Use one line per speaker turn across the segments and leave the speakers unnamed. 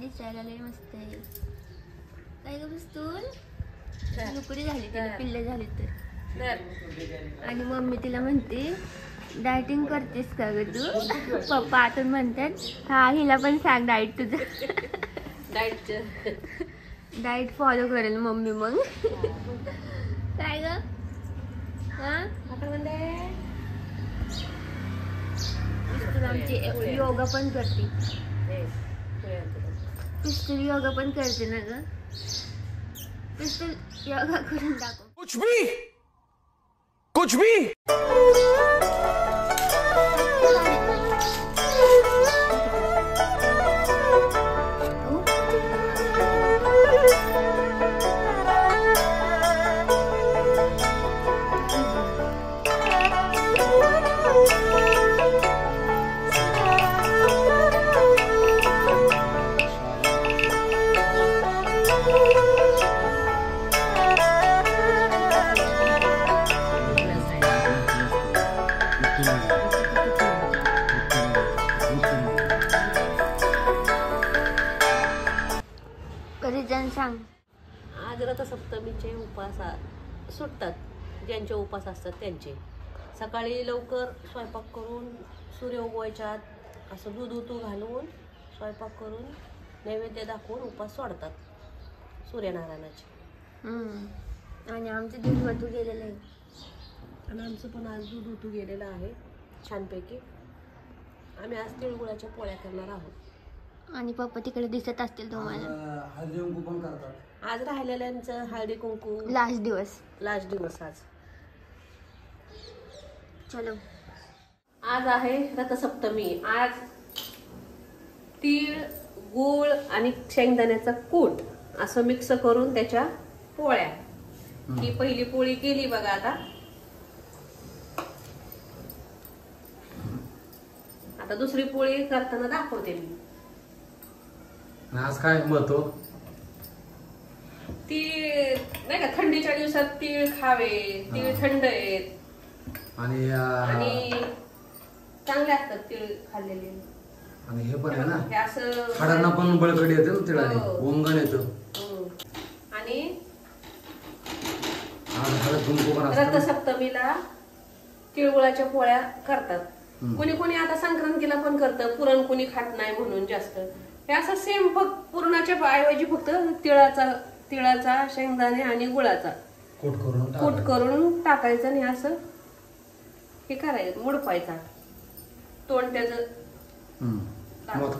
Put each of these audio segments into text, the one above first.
दिसायला लय मस्त आहे. काय ग पिस्तूल लुकडी झाली तिला पिल्ले झाली तर. आणि मम्मी तिला म्हणते डायटिंग करतेस का ग तू. पप्पा आतून म्हणतात हा हिला पण सांग डाएट तुझं. डाएट फॉलो करेल मम्मी मग. काय ग हा पिस्तूल आमची योगा पण करते. पिस्तूल योगा पण करते ना ग. पिस्तूल योगा करून दाखव.
कुछ भी
सांग.
आज रथसप्तमीचे उपास सुटतात. ज्यांचे उपास असतात त्यांचे सकाळी लवकर स्वयंपाक करून सूर्य उगवायच्या आत असं दूध उतू घालून स्वयंपाक करून नैवेद्य दाखवून उपास सोडतात सूर्यनारायणाचे.
आणि आमचं दूध उतू गेलेलं आहे.
आणि आमचं पण आज दूध उतू गेलेलं आहे छानपैकी. आम्ही आज तिळगुळाच्या पोळ्या करणार आहोत.
आणि पप्पा तिकडे दिसत असतील तुम्हाला.
हळदी कुंकू पण करतात
आज राहिलेल्यांचं हळदी कुंकू
लास्ट दिवस आज. चलो
आज आहे रथसप्तमी. आज तीळ गूळ आणि शेंगदाण्याचा कूट असं मिक्स करून त्याच्या पोळ्या. ही पहिली पोळी केली बघा. आता दुसरी पोळी करताना दाखवते मी.
आज काय महत्व.
तीळ नाही का थंडीच्या दिवसात तीळ खावे. तीळ थंड आहेत
आणि
चांगले असतात तीळ खाल्लेले.
आणि हे पण आहे ना
हे असं
हाडांना पण बळकटी येते ना तिळाने. वंगण येतं.
आणि
हळद कुंकू पण असतं.
रथसप्तमीला तिळगुळाच्या पोळ्या करतात. कोणी कोणी आता संक्रांतीला पण करतं. पुरण कोणी खात नाही म्हणून जास्त. हे असं सेम फक्त पुरणाच्या ऐवजी फक्त तिळाचा शेंगदाणे आणि गुळाचा कूट करून टाकायचं. आणि असं हे करायचं मुडपायचा. तोंड त्याचं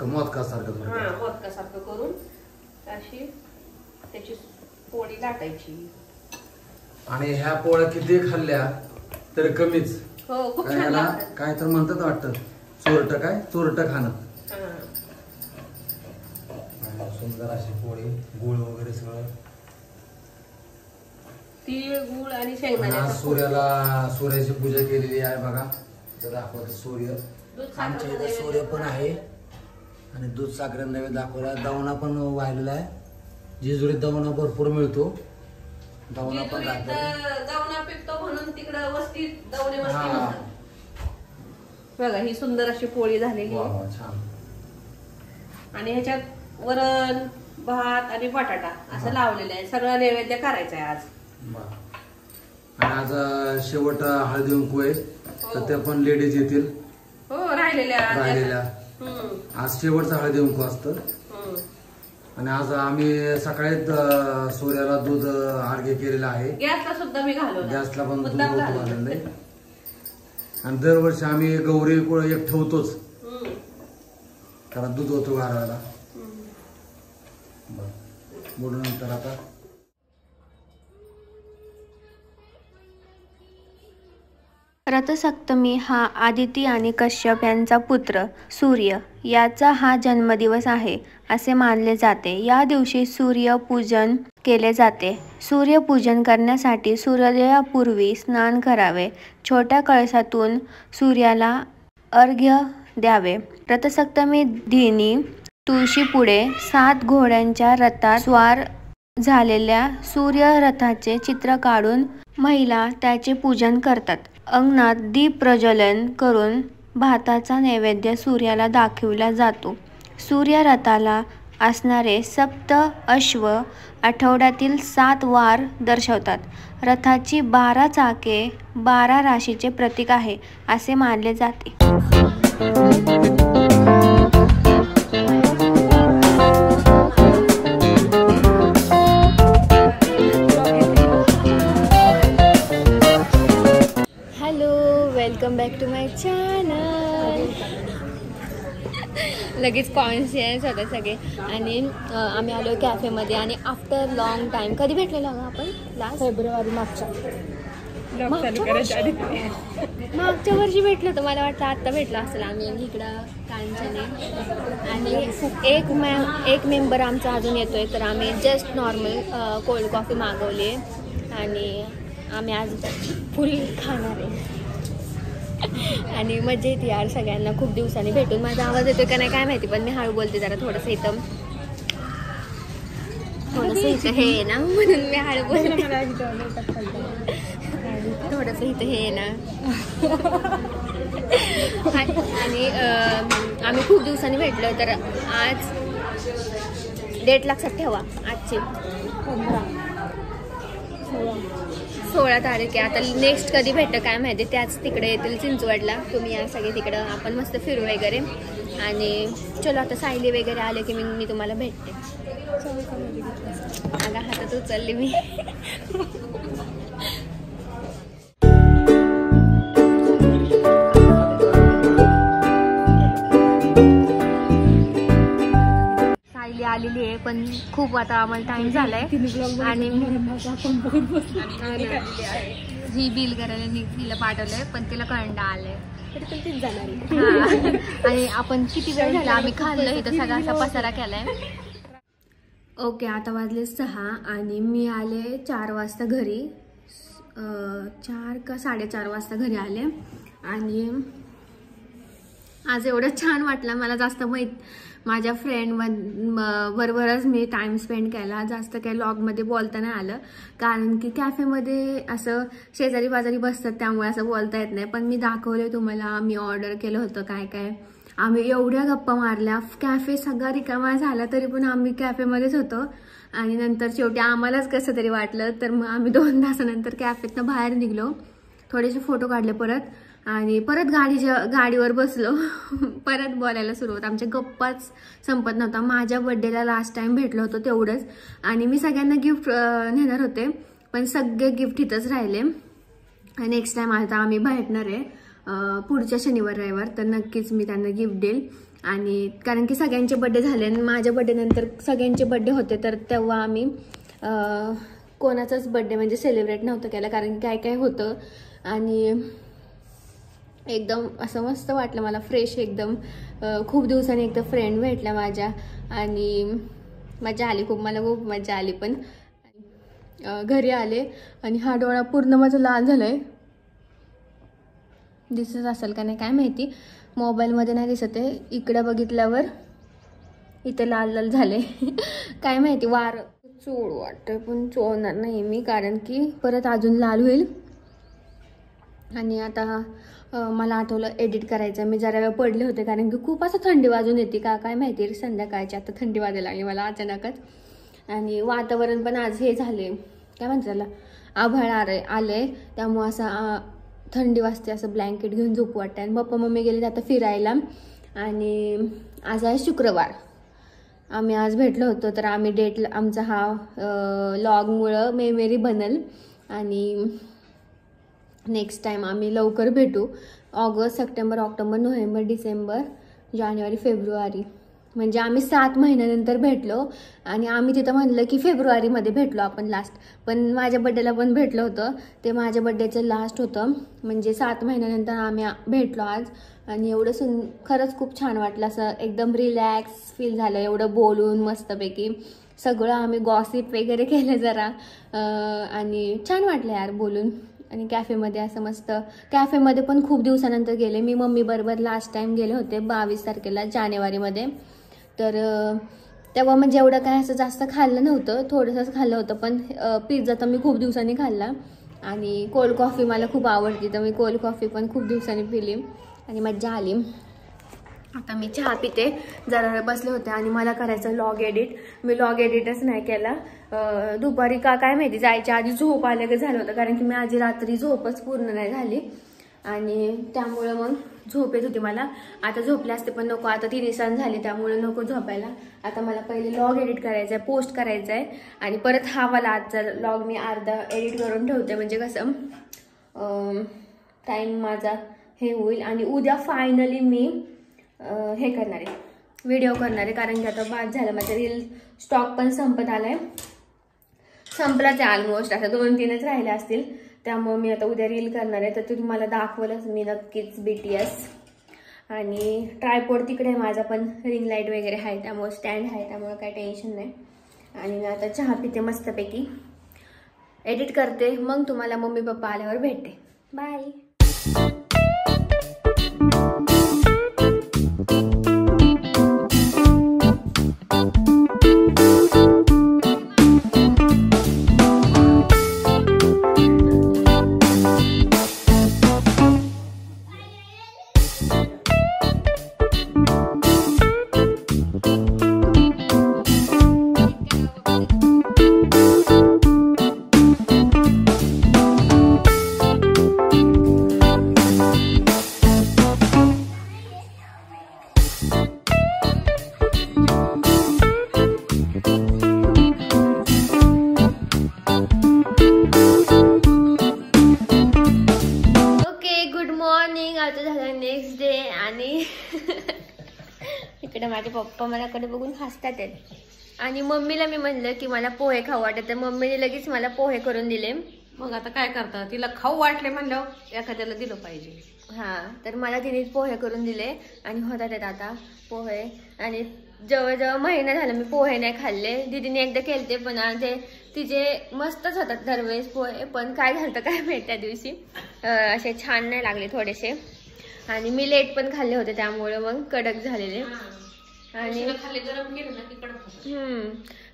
मोदकासारखं करून अशी त्याची पोळी लाटायची.
आणि ह्या पोळ्या किती खाल्ल्या तर कमीच.
हो खूप छान लागतात.
काय तर म्हणतात वाटतं चोरट खाणं. सुंदर अशी पोळी गुळ वगैरे सगळं.
तीळ गुळ आणि शेंगदाणे.
सूर्याची पूजा केलेली आहे बघा. तर दाखवतो सूर्य. आमच्या इथे सूर्य पण आहे. आणि दूध साखर नैवेद्य दाखवला. दवना पण वाहिलेला आहे. जेजुरीत दवना भरपूर मिळतो. दवना पण
दवना पिकतो म्हणून तिकडं वस्तीत दवणे वस्ती बघा. ही सुंदर अशी पोळी झालेली आहे.
छान.
आणि ह्याच्यात वरण भात आणि बटाटा असं लावलेलं आहे. सगळं नैवेद्य करायचं आहे आज.
आणि आज शेवट हळदी कुंकू आहे. तर ते पण लेडीज येतील.
हो राहिलेल्या
आज शेवटचं हळदी कुंकू असतं. आणि आज आम्ही सकाळीच सूर्याला दूध अर्घ्य केलेला आहे.
गॅसला सुद्धा मी
गॅसला पण दूध घालेलं आहे. आणि दरवर्षी आम्ही गौरी एक ठेवतोच. कारण दूध होतो घालायला. बोलून नंतर आता
रथसप्तमी हा आदिती आणि कश्यप यांचा पुत्र सूर्य याचा हा जन्मदिवस आहे असे मानले जाते. या दिवशी सूर्यपूजन केले जाते. सूर्यपूजन करण्यासाठी सूर्योदयापूर्वी स्नान करावे. छोट्या कळसातून सूर्याला अर्घ्य द्यावे. रथसप्तमी दिनी तुळशीपुढे 7 घोड्यांच्या रथात स्वार झालेल्या सूर्य रथाचे चित्र काढून महिला त्याचे पूजन करतात. अंगणात दीप प्रज्वलन करून भाताचा नैवेद्य सूर्याला दाखविला जातो. सूर्य रथाला असणारे सप्त अश्व आठवड्यातील 7 वार दर्शवतात. रथाची 12 चाके 12 राशीचे प्रतीक आहे असे मानले जाते. Welcome back to my channel. लगेच कॉन्शियस होते सगळे. आणि आम्ही आलो कॅफेमध्ये आणि आफ्टर लॉंग टाईम. कधी भेटलेलो आपण लास्ट?
फेब्रुवारी मागच्या
वर्षी भेटलो होतं. मला वाटतं आत्ता भेटलो असेल आम्ही इकडं कांचने. आणि एक मेंबर आमचा अजून येतोय. तर आम्ही जस्ट नॉर्मल कोल्ड कॉफी मागवली आहे आणि आम्ही आज फुल खाणार आहे. आणि मजा येते यार सगळ्यांना खूप दिवसांनी भेटून. माझा आवाज येतोय का नाही काय माहिती, पण मी हळू बोलते जरा. थोडंसं इथं हे ना म्हणून मी हळू बोलते. थोडंसं इथं हे ना. आणि आम्ही खूप दिवसांनी भेटलो. तर आज डेट लक्षात ठेवा आजची 16 तारीख आहे. आता नेक्स्ट कधी भेटतं काय माहिती. त्याच तिकडे येतील चिंचवडला. तुम्ही या सगळे तिकडं. आपण मस्त फिरू वगैरे. आणि चलो आता सायली वगैरे आले की मी तुम्हाला भेटते. अगं हातात उचलली मी. सायली आलेली आहे पण खूप आता आम्हाला टाइम झालाय. आणि ही बिल करायला तिला पाठवलंय पण तिला कंडा आलाय. आणि आपण किती वेळ झाला आम्ही खाल्लं इथं सगळा असा पसारा केलाय. ओके आता वाजले 6 आणि मी आले 4 वाजता घरी. 4 का 4:30 वाजता घरी आले. आणि आज एवढं छान वाटलं मला. जास्त माझ्या फ्रेंड बरोबरच मी टाइम स्पेंड केला. जास्त काही लॉगमध्ये बोलता नाही आलं कारण की कॅफेमध्ये असं शेजारी बाजारी बसतात त्यामुळे असं बोलता येत नाही. पण मी दाखवले तुम्हाला. मी ऑर्डर केलं होतं काय काय. आम्ही एवढ्या गप्पा मारल्या. कॅफे सगळा रिकामा झाला तरी पण आम्ही कॅफेमध्येच होतो. आणि नंतर शेवटी आम्हालाच कसं तरी वाटलं तर मग आम्ही 2 तासानंतर कॅफेतनं बाहेर निघलो. थोडेसे फोटो काढले परत आणि परत गाडीवर बसलो. परत बोलायला सुरुवात. आमच्या गप्पाच संपत नव्हता. माझ्या बर्थडेला लास्ट टाइम भेटलो होतो तेवढंच. आणि मी सगळ्यांना गिफ्ट नेणार होते पण सगळे गिफ्ट इथंच राहिले. नेक्स्ट टाइम आता आम्ही भेटणार आहे पुढच्या शनिवार रविवार. तर नक्कीच मी त्यांना गिफ्ट देईल. आणि कारण की सगळ्यांचे बर्थडे झाले आणि माझ्या बर्थडे नंतर सगळ्यांचे बर्थडे होते तर तेव्हा आम्ही कोणाचाच बर्थडे म्हणजे सेलिब्रेट नव्हतं केला कारण की काय काय होतं. आणि एकदम असं मस्त वाटलं मला. फ्रेश एकदम. खूप दिवसांनी एकदा फ्रेंड भेटल्या माझ्या आणि मजा आली खूप. मला खूप मजा आली. पण घरी आले आणि हा डोळा पूर्ण माझा लाल झालाय. दिसत असेल का नाही काय माहिती. मोबाईलमध्ये नाही दिसत आहे. इकडे बघितल्यावर इथे लाल लाल झाले. काय माहिती वार चोळ वाटतं पण चोळणार नाही मी कारण की परत अजून लाल होईल. आणि आता मला आठवलं एडिट करायचं. मी जरा वेळ पडले होते कारण की खूप असं थंडी वाजून येते का काय माहिती. संध्याकाळची आता थंडी वाजायला लागली मला अचानकच. आणि वातावरण पण आज हे झाले काय म्हणतात त्याला आभाळ आले त्यामुळे असं थंडी वाजते. असं ब्लँकेट घेऊन झोपू वाटतं. आणि पप्पा मम्मी गेले आता फिरायला. आणि आज आहे शुक्रवार. आम्ही आज भेटलो होतो तर आम्ही डेट आमचा हा लॉगमुळं मेमरी बनल. आणि नेक्स्ट टाइम आम्ही लवकर भेटू. ऑगस्ट, सप्टेंबर, ऑक्टोबर, नोव्हेंबर, डिसेंबर, जानेवारी, फेब्रुवारी म्हणजे आम्ही 7 महिन्यानंतर भेटलो. आणि आम्ही तिथं म्हणलं की फेब्रुवारीमध्ये भेटलो आपण लास्ट. पण माझ्या बड्डेला पण भेटलो होतं. ते माझ्या बड्डेचं लास्ट होतं म्हणजे 7 महिन्यानंतर आम्ही भेटलो आज. आणि एवढं खरंच खूप छान वाटलं. असं एकदम रिलॅक्स फील झालं एवढं बोलून मस्तपैकी. सगळं आम्ही गॉसिप वगैरे केलं जरा. आणि छान वाटलं यार बोलून. आणि कॅफेमध्ये असं मस्त. कॅफेमध्ये पण खूप दिवसानंतर गेले मी. मम्मी बरोबर लास्ट टाइम गेले होते 22 तारखेला जानेवारीमध्ये. तर तेव्हा म्हणजे एवढं काय असं जास्त खाल्लं नव्हतं. थोडंसंच खाल्लं होतं. पण पिझ्झा तर मी खूप दिवसांनी खाल्ला. आणि कोल्ड कॉफी मला खूप आवडती तर मी कोल्ड कॉफी पण खूप दिवसांनी पिली आणि मज्जा आली. आता मी चहा पिते. जरा बसले होते आणि मला करायचं लॉग एडिट. मी लॉग एडिटच नाही केला. दुपारी काय माहिती जायच्या आधी झोप आलं झालं होतं, कारण की मी आधी रात्री झोपच पूर्ण नाही झाली आणि त्यामुळं मग झोप येत होती मला. आता झोपले असते पण नको, आता 3 सण झाले त्यामुळे नको झोपायला. आता मला पहिले लॉग एडिट करायचं आहे, पोस्ट करायचं आहे आणि परत हा वाला आजचा लॉग मी अर्धा एडिट करून ठेवते, म्हणजे कसं टाईम माझा हे होईल. आणि उद्या फायनली मी हे करणार आहे, व्हिडिओ करणार आहे, कारण की आता बाद झालं माझं रील स्टॉक पण संपत आलाय, संपलाच आहे ऑलमोस्ट. आता 2-3च राहिले असतील, त्यामुळे मी आता उद्या रील करणार आहे. तर ते तुम्हाला दाखवलंच मी नक्कीच BTS. आणि ट्रायपॉड तिकडे आहे माझा, पण रिंग लाईट वगैरे आहे त्यामुळे स्टँड आहे, त्यामुळे काही टेन्शन नाही. आणि मी आता चहा पिते मस्तपैकी, एडिट करते, मग तुम्हाला मम्मी पप्पा आल्यावर भेटते. बाय. नेक्स्ट डे आणि इकडे माझे पप्पा मलाकडे बघून हसतात आहेत. आणि मम्मीला मी म्हणलं की मला पोहे खाऊ वाटत, तर मम्मीने लगेच मला पोहे करून दिले.
मग आता काय करता, तिला खाऊ वाटले म्हणल्यावर एखाद्याला दिलं पाहिजे.
हा, तर मला तिने पोहे करून दिले आणि होतात आता पोहे. आणि जवळजवळ महिना झाला मी पोहे नाही खाल्ले. दीदीने एकदा केलते पण ते तिचे मस्तच होतात दरवेळेस पोहे, पण काय झालं काय माहिती त्या दिवशी असे छान नाही लागले थोडेसे. आणि मी लेट पण खाल्ले होते त्यामुळे मग कडक झालेले. आणि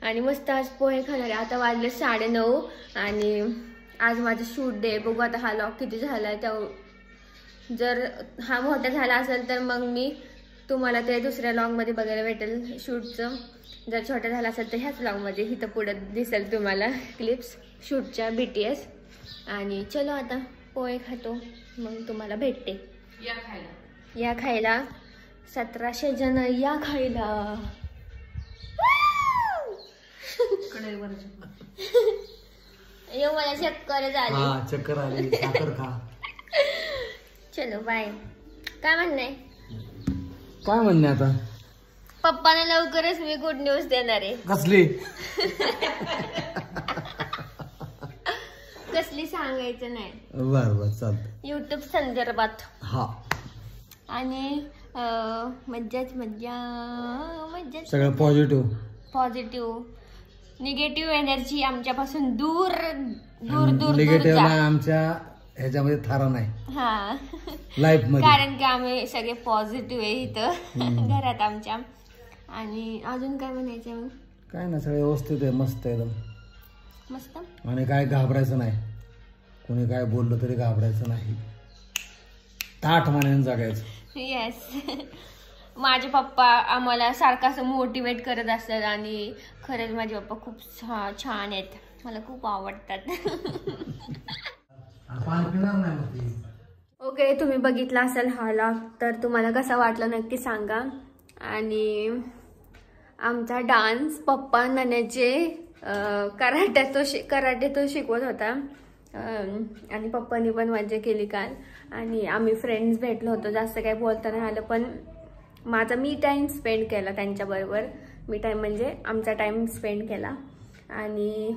आणि मस्त आज पोहे खाणार आहे. आता वाजले 9:30 आणि आज माझं शूट डे. बघू आता हा लॉग किती झालाय. त्या जर हा मोठा झाला असेल तर मग मी तुम्हाला ते दुसऱ्या लॉगमध्ये बघायला भेटेल शूटचं. जर छोटा झाला असेल तर ह्याच लॉगमध्ये इथं पुढं दिसेल तुम्हाला क्लिप्स शूटच्या BTS. आणि चलो आता पोहे खातो, मग तुम्हाला भेटते. या खायला 1700 जण या खायला. मला चक्कर झाली.
चक्कर आली, साखर खा.
चलो बाय. काय म्हणणे
आता
पप्पाने लवकरच मी गुड न्यूज देणार आहे. कसली सांगायचं नाही.
बरं चालतं.
YouTube संदर्भात.
हा.
आणि मज्जाच मज्जा मज्जा.
सगळं पॉझिटिव्ह. निगेटिव्ह एनर्जी आमच्यापासून दूर दूर दूर. निगेटिव्ह आमच्या ह्याच्यामध्ये थारा नाही.
हा,
लाईफ मध्ये,
कारण की आम्ही सगळे पॉझिटिव्ह आहे इथं घरात आमच्या. आणि अजून काय म्हणायचं मग?
काय ना, सगळं व्यवस्थित आहे, मस्त एकदम
मस्त.
आणि काय घाबरायचं नाही, कोणी काय बोललं तरी घाबरायचं नाही, ताठ मानेने जगायचं.
येस. माझे पप्पा आम्हाला सारखं असं मोटिवेट करत असतात आणि खरंच माझे पप्पा खूप छान आहेत, मला खूप आवडतात. ओके, तुम्ही बघितला असेल हा व्लॉग, तर तुम्हाला कसा वाटला नक्की सांगा. आणि आमचा डान्स पप्पा नन्याचे कराटे तो शिकवत होता. आणि पप्पांनी पण मजा केली काल. आणि आम्ही फ्रेंड्स भेटलो होतो, जास्त काही बोलता नाही आलं, पण माझा मी टाईम स्पेंड केला त्यांच्याबरोबर. मी टाईम म्हणजे आमचा टाईम स्पेंड केला. आणि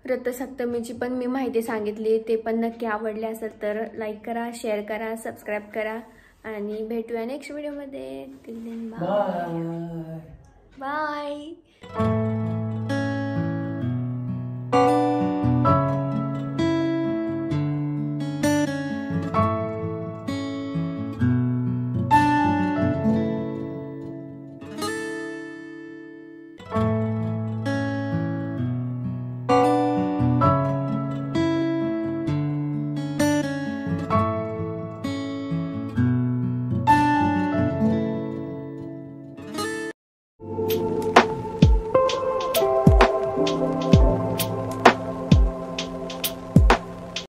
रथसप्तमीची पण मी माहिती सांगितली, ते पण नक्की आवडले असेल तर लाईक करा, शेअर करा, सबस्क्राईब करा. आणि भेटूया नेक्स्ट व्हिडिओमध्ये. Bye bye.